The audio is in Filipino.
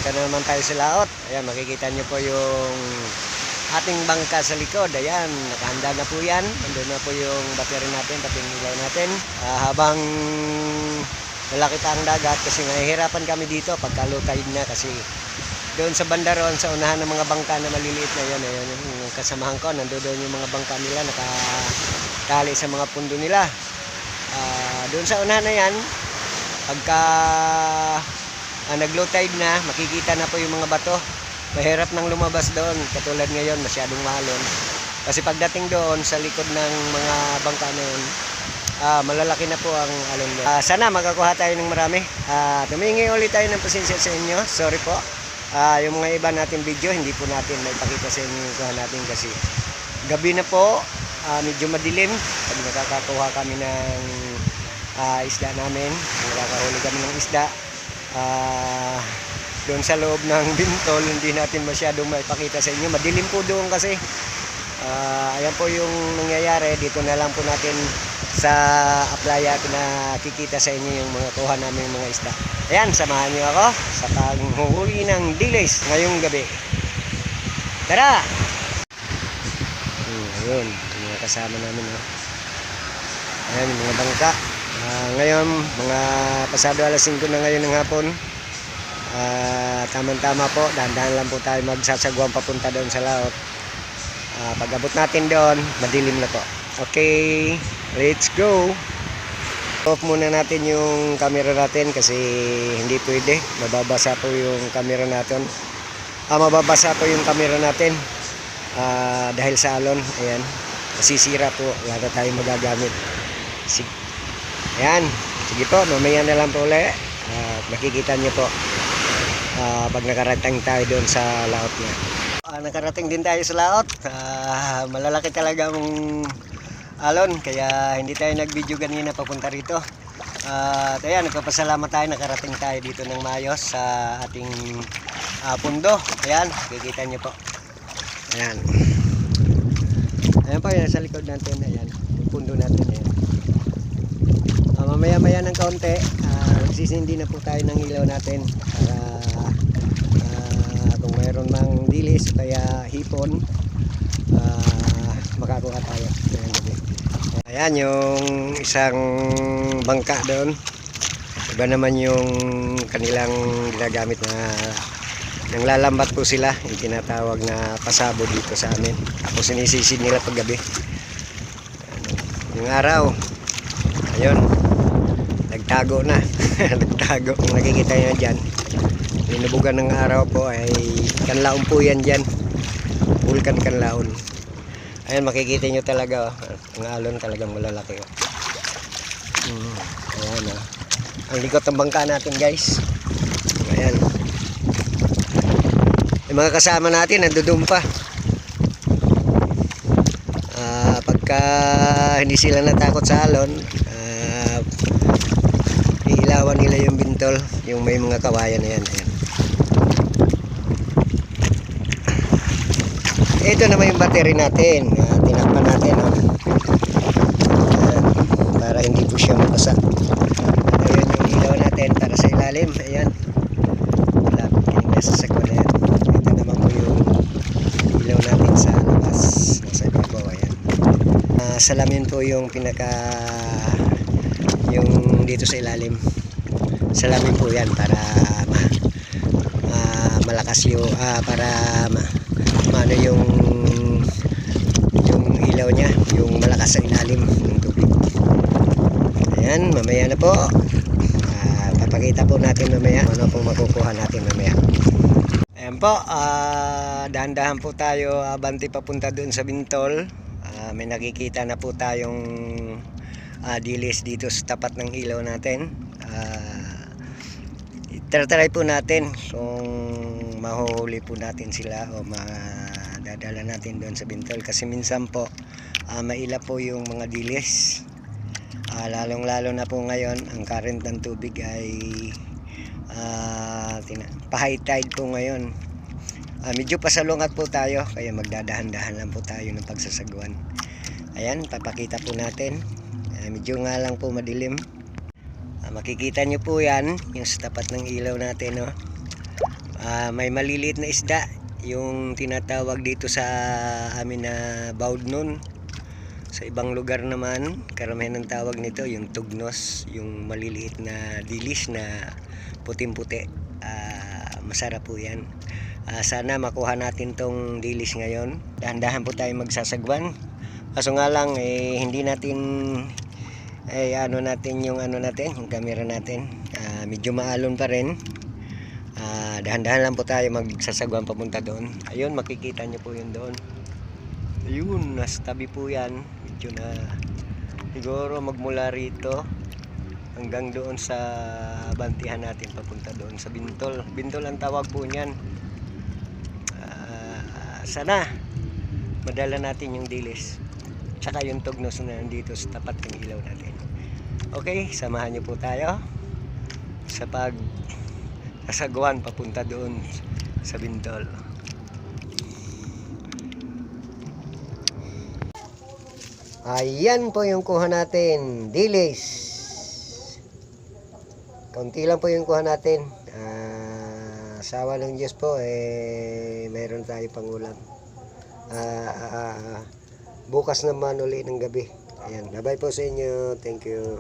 Dito na naman tayo sa laot. Ayan, makikita nyo po yung ating bangka sa likod. Ayan, nakahanda na po yan. Nandun na po yung battery natin, pati yung ilaw natin. Habang malaki pa ang dagat kasi nahihirapan kami dito pagka low tide na kasi doon sa banda ron, sa unahan ng mga bangka na maliliit na yun, ayun, yung kasamahan ko, nandoon yung mga bangka nila, nakatali sa mga pundo nila. Doon sa unahan na yan, pagka nag-low tide na, makikita na po yung mga bato. Mahirap nang lumabas doon, katulad ngayon, masyadong mahalon. Kasi pagdating doon, sa likod ng mga bangka na yun, malalaki na po ang alon niya. Sana makakuha tayo ng marami. Tumingi ulit tayo ng pasensya sa inyo, sorry po. Yung mga iba natin video, hindi po natin maipakita sa inyo yung kuha natin kasi gabi na po, medyo madilim. Pag nakakakuha kami ng isda namin, nakakahuli kami ng isda, doon sa loob ng bintol, hindi natin masyadong maipakita sa inyo. Madilim po doon kasi. Ayan po yung nangyayari. Dito na lang po natin sa playa pinakikita sa inyo yung mga kuha namin mga isda. Ayan, samahan niyo ako sa panghuhuli ng dilis ngayong gabi. Tara! Ayun, yung mga kasama namin. Ayan, yung mga bangka. Ngayon, mga pasado alas 5 na ngayon ng hapon. Tama-tama po, dahan-dahan lang po tayo magsasagwang papunta doon sa laot. Pag abot natin doon, madilim na po. Okay, let's go! Off muna natin yung camera natin kasi hindi pwede. Mababasa po yung camera natin. Mababasa po yung camera natin dahil sa alon. Ayan, masisira po. Wala na tayong magagamit. Ayan, sige po, mamaya na lang po ulit. Makikita nyo po pag nakarating tayo doon sa laot niya. Nakarating din tayo sa laot. Malalaki talaga ang alon, kaya hindi tayo nag-video ganina papunta rito. Kaya nagpapasalamat tayo, nakarating tayo dito ng maayos sa ating pundo. Ayan, kikita nyo po. Ayan. Ayan po, yan sa likod natin. Ayan, yung pundo natin. Ayan. Mamaya-maya ng kaunti, magsisindi na po tayo ng ilaw natin para kung mayroon mang dilis kaya hipon, makakuha tayo. Ayan yung isang bangka doon. Iba naman yung kanilang ginagamit na nanglalambat po sila, yung tinatawag na pasabo dito sa amin. Tapos sinisisid nila pag gabi. Yung araw, ayun, nagtago na. Nagtago. Kung nakikita nyo dyan, linubugan ng araw po ay kanlaon po yan dyan. Vulkan kanlaon. Ayan, makikita nyo talaga, ang alon talagang malalaki. Ayan, ang likot ng bangka natin, guys. Ayan. Yung mga kasama natin, nandoon pa. Pagka hindi sila natakot sa alon, iilawan nila yung bintol, yung may mga kawayan na yan. Ayan. Ito naman yung battery natin. Tinakpan natin. Para hindi po siya mabasa. Ayan yung ilaw natin para sa ilalim. Ayan. Malapit kayo nasa sagwa na yan. Ito naman po yung ilaw natin sa labas. Nasa ibabaw. Ayan. Salamin po yung pinaka yung dito sa ilalim. Salamin po yan para malakas yung para ano yung ilaw niya, yung malakas sa ilalim ng tubig. Ayan, mamaya na po. Papakita po natin mamaya ano pong makukuha natin mamaya. Ayan po, dahan-dahan po tayo abanti papunta doon sa bintol. May nakikita na po tayong dilis dito sa tapat ng ilaw natin. Try po natin kung mahuhuli po natin sila o madadala natin doon sa bintol kasi minsan po maila po yung mga dilis. Lalong lalo na po ngayon ang current ng tubig ay pa-high tide po ngayon. Medyo pasalungat po tayo kaya magdadahan-dahan lang po tayo ng pagsasagwan. Ayan, papakita po natin. Medyo nga lang po madilim. Makikita nyo po yan yung sa tapat ng ilaw natin, no? May maliliit na isda, yung tinatawag dito sa amin na baudnon. Sa ibang lugar naman, karamihan ng tawag nito yung tugnos, yung maliliit na dilis na puting-puti. Masarap po yan. Sana makuha natin tong dilis ngayon. Dahan-dahan po tayo magsasagwan. Kaso nga lang hindi natin yung camera natin. Medyo maalon pa rin. Dahan-dahan lang po tayo magsasagwan papunta doon. Ayun, makikita nyo po yun doon. Ayun, nasa tabi po yan. Medyo na siguro magmula rito hanggang doon sa bantihan natin papunta doon sa Bintol. Bintol ang tawag po niyan. Sana madala natin yung dilis tsaka yung tugnos na nandito sa tapat ng ilaw natin. Okay, samahan nyo po tayo sa kasagwan papunta doon sa Bintol. Ayan po yung kuha natin, dilis. Kaunti lang po yung kuha natin. Sawa ng Diyos po, mayroon tayo pangulam. Bukas naman uli ng gabi. Ayan, bye-bye po sa inyo. Thank you.